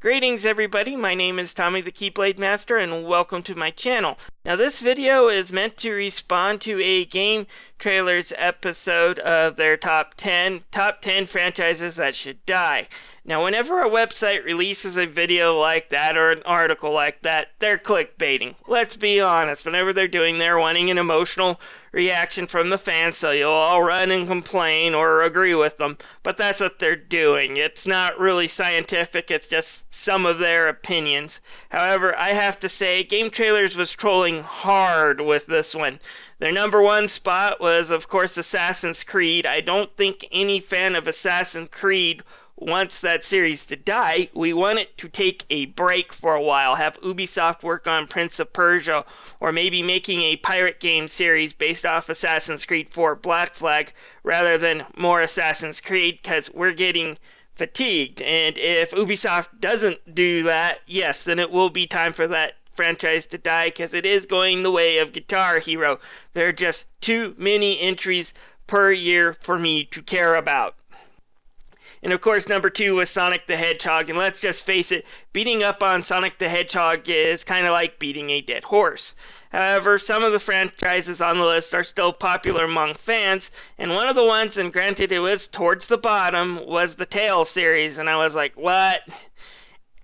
Greetings everybody, my name is Tommy the Keyblade Master and welcome to my channel. Now this video is meant to respond to a GameTrailers episode of their top 10 franchises that should die. Now whenever a website releases a video like that or an article like that, they're clickbaiting. Let's be honest, whenever they're wanting an emotional reaction from the fans, so you'll all run and complain or agree with them. But that's what they're doing. It's not really scientific, it's just some of their opinions. However, I have to say, GameTrailers was trolling hard with this one. Their number one spot was, of course, Assassin's Creed. I don't think any fan of Assassin's Creed wants that series to die. We want it to take a break for a while, have Ubisoft work on Prince of Persia, or maybe making a pirate game series based off Assassin's Creed 4 Black Flag rather than more Assassin's Creed, because we're getting fatigued. And if Ubisoft doesn't do that, yes, then it will be time for that franchise to die, because it is going the way of Guitar Hero. There are just too many entries per year for me to care about. And of course, number 2 was Sonic the Hedgehog. And let's just face it, beating up on Sonic the Hedgehog is kind of like beating a dead horse. However, some of the franchises on the list are still popular among fans. And one of the ones, and granted it was towards the bottom, was the Tails series. And I was like, what?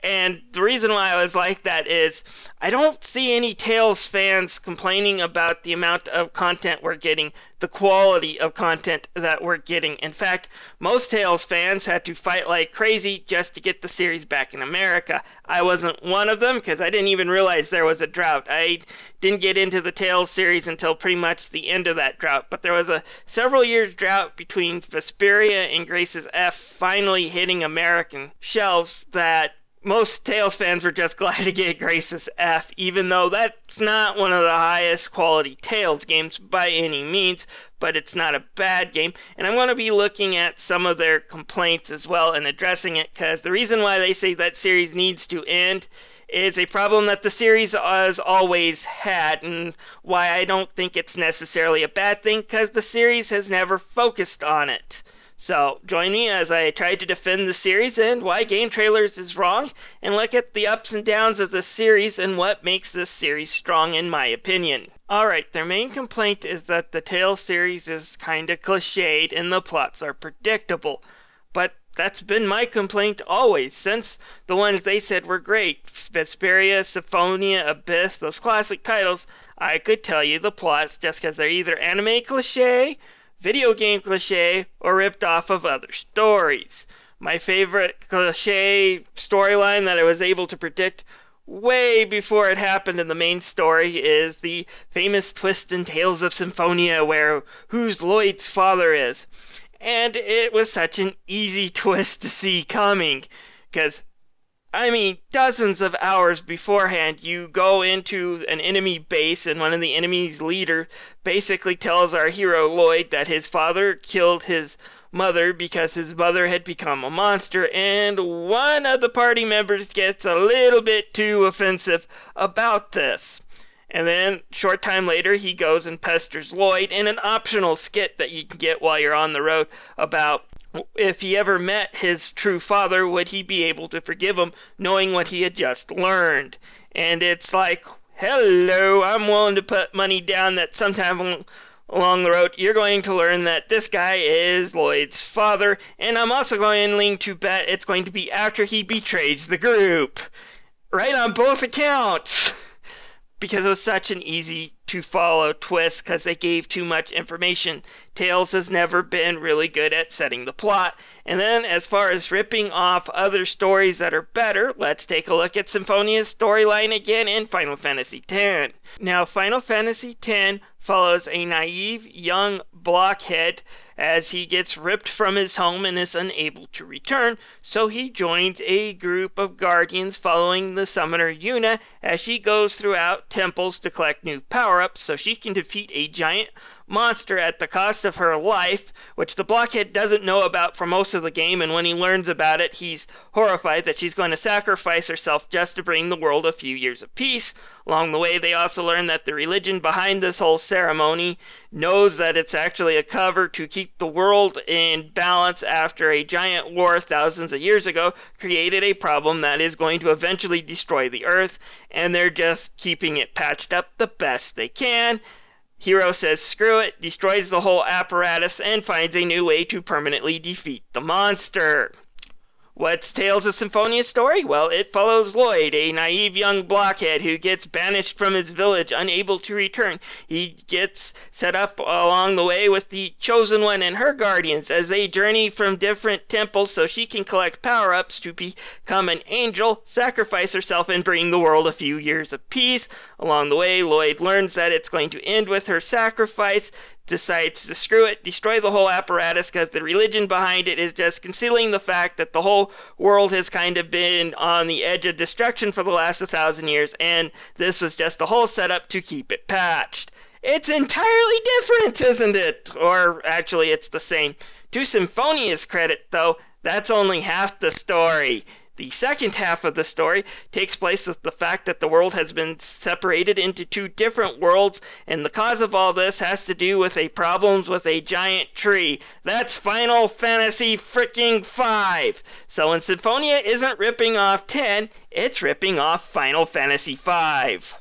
And the reason why I was like that is I don't see any Tales fans complaining about the amount of content we're getting, the quality of content that we're getting. In fact, most Tales fans had to fight like crazy just to get the series back in America. I wasn't one of them because I didn't even realize there was a drought. I didn't get into the Tales series until pretty much the end of that drought. But there was a several years drought between Vesperia and Grace's F finally hitting American shelves that most Tales fans were just glad to get Grace's F, even though that's not one of the highest quality Tales games by any means, but it's not a bad game. And I'm going to be looking at some of their complaints as well and addressing it, because the reason why they say that series needs to end is a problem that the series has always had, and why I don't think it's necessarily a bad thing, because the series has never focused on it. So, join me as I try to defend the series and why GameTrailers is wrong, and look at the ups and downs of the series and what makes this series strong in my opinion. Alright, their main complaint is that the Tales series is kinda cliched and the plots are predictable. But that's been my complaint always, since the ones they said were great. Vesperia, Symphonia, Abyss, those classic titles, I could tell you the plots just because they're either anime cliché, video game cliché, or ripped off of other stories. My favorite cliché storyline that I was able to predict way before it happened in the main story is the famous twist in Tales of Symphonia where who's Lloyd's father is. And it was such an easy twist to see coming, because dozens of hours beforehand, you go into an enemy base, and one of the enemy's leader basically tells our hero Lloyd that his father killed his mother because his mother had become a monster, and one of the party members gets a little bit too offensive about this. And then, short time later, he goes and pesters Lloyd in an optional skit that you can get while you're on the road about if he ever met his true father, would he be able to forgive him, knowing what he had just learned? And it's like, hello, I'm willing to put money down that sometime along the road you're going to learn that this guy is Lloyd's father, and I'm also going to bet it's going to be after he betrays the group. Right on both accounts! Because it was such an easy to follow twist, because they gave too much information. Tales has never been really good at setting the plot. And then as far as ripping off other stories that are better, let's take a look at Symphonia's storyline again in Final Fantasy X. Now, Final Fantasy X follows a naive young blockhead as he gets ripped from his home and is unable to return, so he joins a group of guardians following the summoner Yuna as she goes throughout temples to collect new power-ups so she can defeat a giant monster at the cost of her life, which the blockhead doesn't know about for most of the game, and when he learns about it, he's horrified that she's going to sacrifice herself just to bring the world a few years of peace. Along the way, they also learn that the religion behind this whole ceremony knows that it's actually a cover to keep the world in balance after a giant war thousands of years ago created a problem that is going to eventually destroy the Earth, and they're just keeping it patched up the best they can. Hero says screw it, destroys the whole apparatus, and finds a new way to permanently defeat the monster. What's Tales of Symphonia story? Well, it follows Lloyd, a naive young blockhead who gets banished from his village, unable to return. He gets set up along the way with the Chosen One and her guardians as they journey from different temples so she can collect power-ups to become an angel, sacrifice herself, and bring the world a few years of peace. Along the way, Lloyd learns that it's going to end with her sacrifice, decides to screw it, destroy the whole apparatus because the religion behind it is just concealing the fact that the whole world has kind of been on the edge of destruction for the last 1,000 years, and this was just a whole setup to keep it patched. It's entirely different, isn't it? Or actually, it's the same. To Symphonia's credit, though, that's only half the story. The second half of the story takes place with the fact that the world has been separated into two different worlds, and the cause of all this has to do with problems with a giant tree. That's Final Fantasy freaking 5. So when Symphonia isn't ripping off 10, it's ripping off Final Fantasy 5.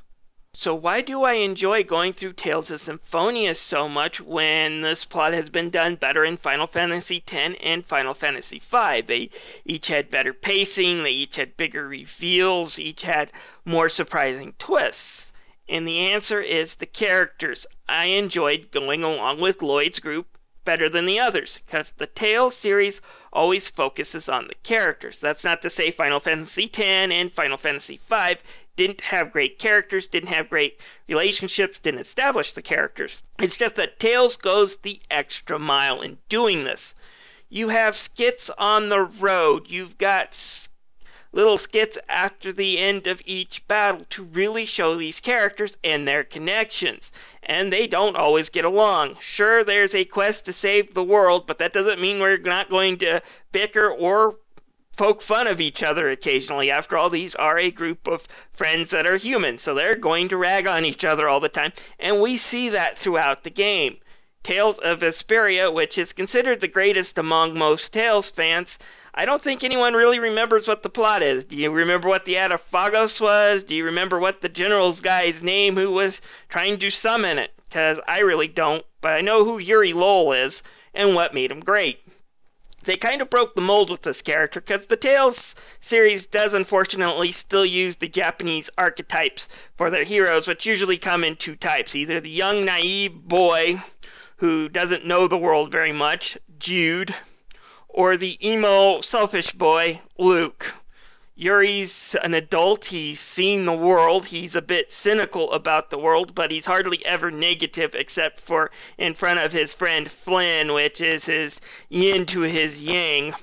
So why do I enjoy going through Tales of Symphonia so much when this plot has been done better in Final Fantasy X and Final Fantasy V? They each had better pacing, they each had bigger reveals, each had more surprising twists. And the answer is the characters. I enjoyed going along with Lloyd's group better than the others, because the Tales series always focuses on the characters. That's not to say Final Fantasy X and Final Fantasy V didn't have great characters, didn't have great relationships, didn't establish the characters. It's just that Tales goes the extra mile in doing this. You have skits on the road. You've got little skits after the end of each battle to really show these characters and their connections. And they don't always get along. Sure, there's a quest to save the world, but that doesn't mean we're not going to bicker or poke fun of each other occasionally. After all, these are a group of friends that are human, so they're going to rag on each other all the time, and we see that throughout the game. Tales of Vesperia, which is considered the greatest among most Tales fans, I don't think anyone really remembers what the plot is. Do you remember what the Adaphagos was? Do you remember what the general's guy's name who was trying to summon it? Because I really don't, but I know who Yuri Lowell is and what made him great. They kind of broke the mold with this character because the Tales series does unfortunately still use the Japanese archetypes for their heroes, which usually come in two types. Either the young naive boy who doesn't know the world very much, Jude, or the emo selfish boy, Luke. Yuri's an adult, he's seen the world, he's a bit cynical about the world, but he's hardly ever negative except for in front of his friend Flynn, which is his yin to his yang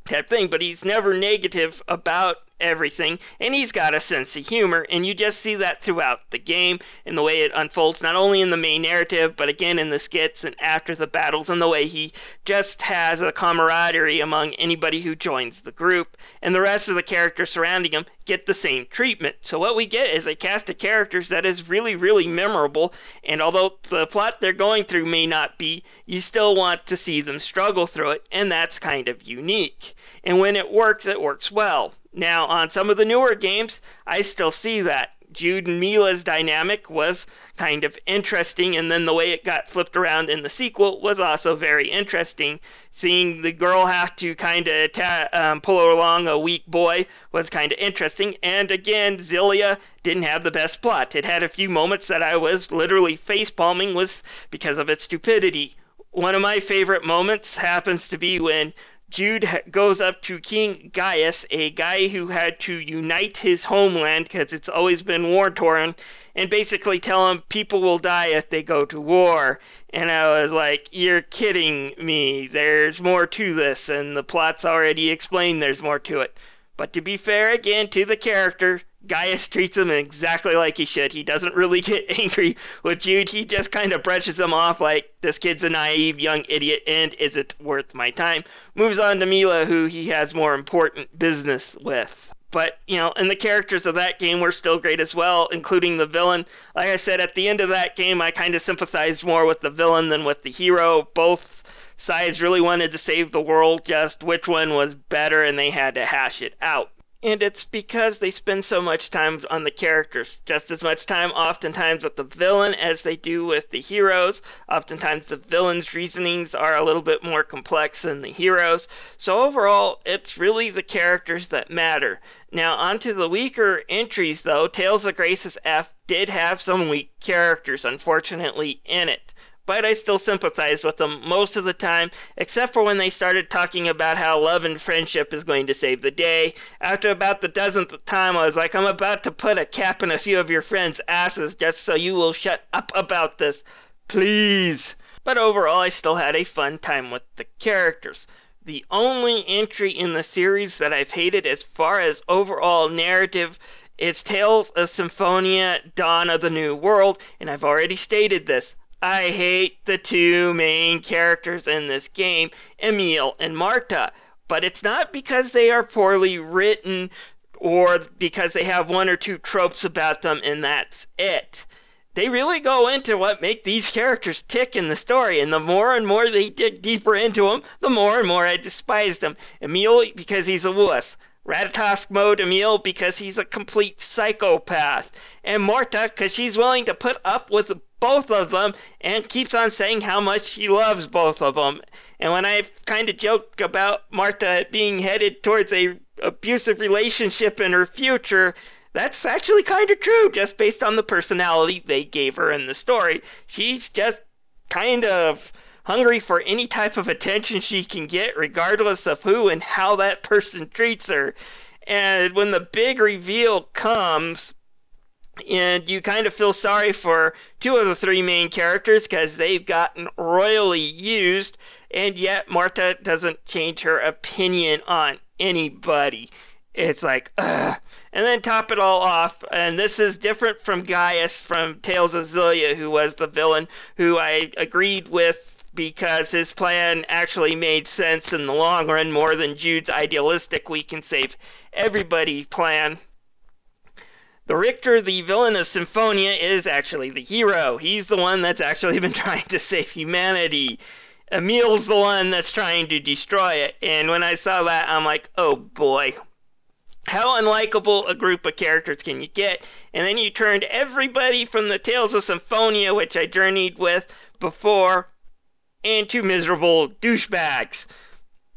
type thing, but he's never negative about everything, and he's got a sense of humor, and you just see that throughout the game in the way it unfolds, not only in the main narrative, but again in the skits and after the battles, and the way he just has a camaraderie among anybody who joins the group, and the rest of the characters surrounding him get the same treatment. So what we get is a cast of characters that is really, really memorable, and although the plot they're going through may not be, you still want to see them struggle through it, and that's kind of unique. And when it works well. Now, on some of the newer games, I still see that. Jude and Mila's dynamic was kind of interesting, and then the way it got flipped around in the sequel was also very interesting. Seeing the girl have to kind of pull along a weak boy was kind of interesting. And again, Xillia didn't have the best plot. It had a few moments that I was literally facepalming with because of its stupidity. One of my favorite moments happens to be when Jude goes up to King Gaius, a guy who had to unite his homeland because it's always been war-torn, and basically tell him people will die if they go to war. And I was like, you're kidding me. There's more to this, and the plot's already explained there's more to it. But to be fair again to the character, Gaius treats him exactly like he should. He doesn't really get angry with Jude. He just kind of brushes him off like, this kid's a naive young idiot and isn't worth my time. Moves on to Mila, who he has more important business with. But, and the characters of that game were still great as well, including the villain. Like I said, at the end of that game, I kind of sympathized more with the villain than with the hero. Both sides really wanted to save the world, just which one was better, and they had to hash it out. And it's because they spend so much time on the characters. Just as much time oftentimes with the villain as they do with the heroes. Oftentimes the villain's reasonings are a little bit more complex than the heroes. So overall, it's really the characters that matter. Now onto the weaker entries though. Tales of Grace's F did have some weak characters, unfortunately, in it. But I still sympathized with them most of the time, except for when they started talking about how love and friendship is going to save the day. After about the dozenth time, I was like, I'm about to put a cap in a few of your friends' asses just so you will shut up about this. Please. But overall, I still had a fun time with the characters. The only entry in the series that I've hated as far as overall narrative is Tales of Symphonia, Dawn of the New World, and I've already stated this. I hate the two main characters in this game, Emil and Marta, but it's not because they are poorly written or because they have one or two tropes about them and that's it. They really go into what make these characters tick in the story, and the more and more they dig deeper into them, the more and more I despised them. Emil because he's a wuss. Ratatosk mode Emil because he's a complete psychopath. And Marta because she's willing to put up with both of them and keeps on saying how much she loves both of them. And when I kind of joke about Marta being headed towards a abusive relationship in her future, that's actually kind of true, just based on the personality they gave her in the story. She's just kind of hungry for any type of attention she can get, regardless of who and how that person treats her. And when the big reveal comes, and you kind of feel sorry for two of the three main characters because they've gotten royally used, and yet Marta doesn't change her opinion on anybody. It's like, ugh. And then top it all off, and this is different from Gaius from Tales of Xillia, who was the villain, who I agreed with because his plan actually made sense in the long run more than Jude's idealistic we can save everybody plan. The Richter, the villain of Symphonia, is actually the hero. He's the one that's actually been trying to save humanity. Emil's the one that's trying to destroy it. And when I saw that, I'm like, oh boy. How unlikable a group of characters can you get? And then you turned everybody from the Tales of Symphonia, which I journeyed with before, into miserable douchebags.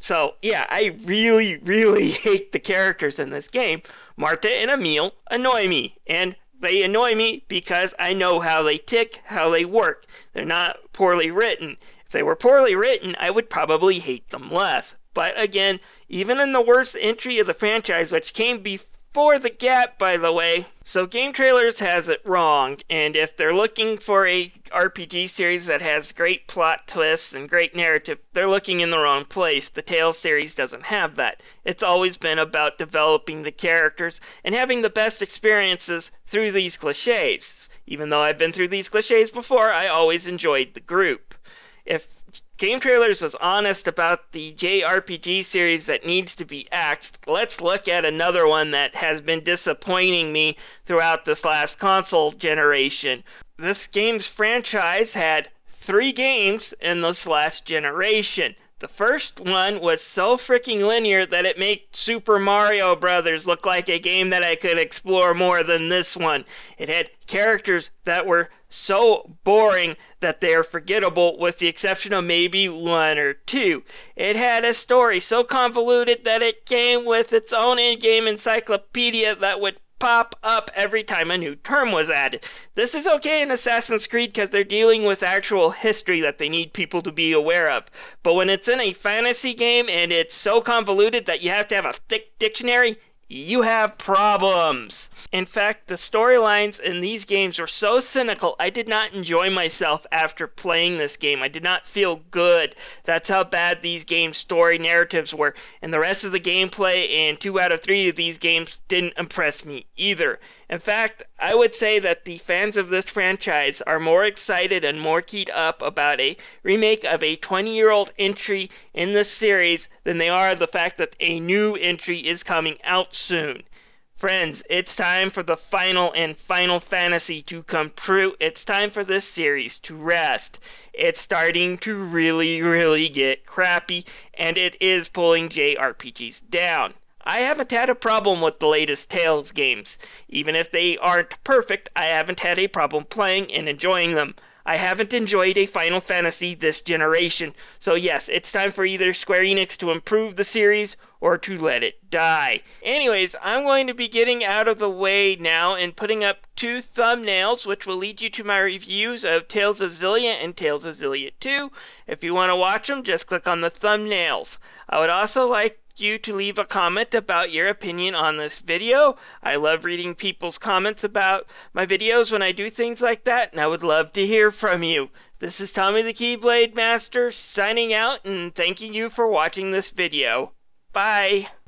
So, yeah, I really, really hate the characters in this game. Marta and Emil annoy me, and they annoy me because I know how they tick, how they work. They're not poorly written. If they were poorly written, I would probably hate them less. But again, even in the worst entry of the franchise, which came before the gap, by the way, so GameTrailers has it wrong, and if they're looking for a RPG series that has great plot twists and great narrative, they're looking in the wrong place. The Tales series doesn't have that. It's always been about developing the characters and having the best experiences through these cliches. Even though I've been through these cliches before, I always enjoyed the group. If GameTrailers was honest about the JRPG series that needs to be axed, let's look at another one that has been disappointing me throughout this last console generation. This game's franchise had 3 games in this last generation. The first one was so freaking linear that it made Super Mario Brothers look like a game that I could explore more than this one. It had characters that were so boring that they are forgettable with the exception of maybe 1 or 2. It had a story so convoluted that it came with its own in-game encyclopedia that would pop up every time a new term was added. This is okay in Assassin's Creed because they're dealing with actual history that they need people to be aware of. But when it's in a fantasy game and it's so convoluted that you have to have a thick dictionary, you have problems. In fact, the storylines in these games were so cynical, I did not enjoy myself after playing this game. I did not feel good. That's how bad these games' story narratives were. And the rest of the gameplay in 2 out of 3 of these games didn't impress me either. In fact, I would say that the fans of this franchise are more excited and more keyed up about a remake of a 20-year-old entry in this series than they are the fact that a new entry is coming out soon. Friends, it's time for the final and Final Fantasy to come true. It's time for this series to rest. It's starting to really get crappy, and it is pulling JRPGs down. I haven't had a problem with the latest Tales games. Even if they aren't perfect, I haven't had a problem playing and enjoying them. I haven't enjoyed a Final Fantasy this generation. So yes, it's time for either Square Enix to improve the series or to let it die. Anyways, I'm going to be getting out of the way now and putting up 2 thumbnails which will lead you to my reviews of Tales of Xillia and Tales of Xillia 2. If you want to watch them, just click on the thumbnails. I would also like you to leave a comment about your opinion on this video. I love reading people's comments about my videos when I do things like that, and I would love to hear from you. This is Tommy the Keyblade Master signing out and thanking you for watching this video. Bye!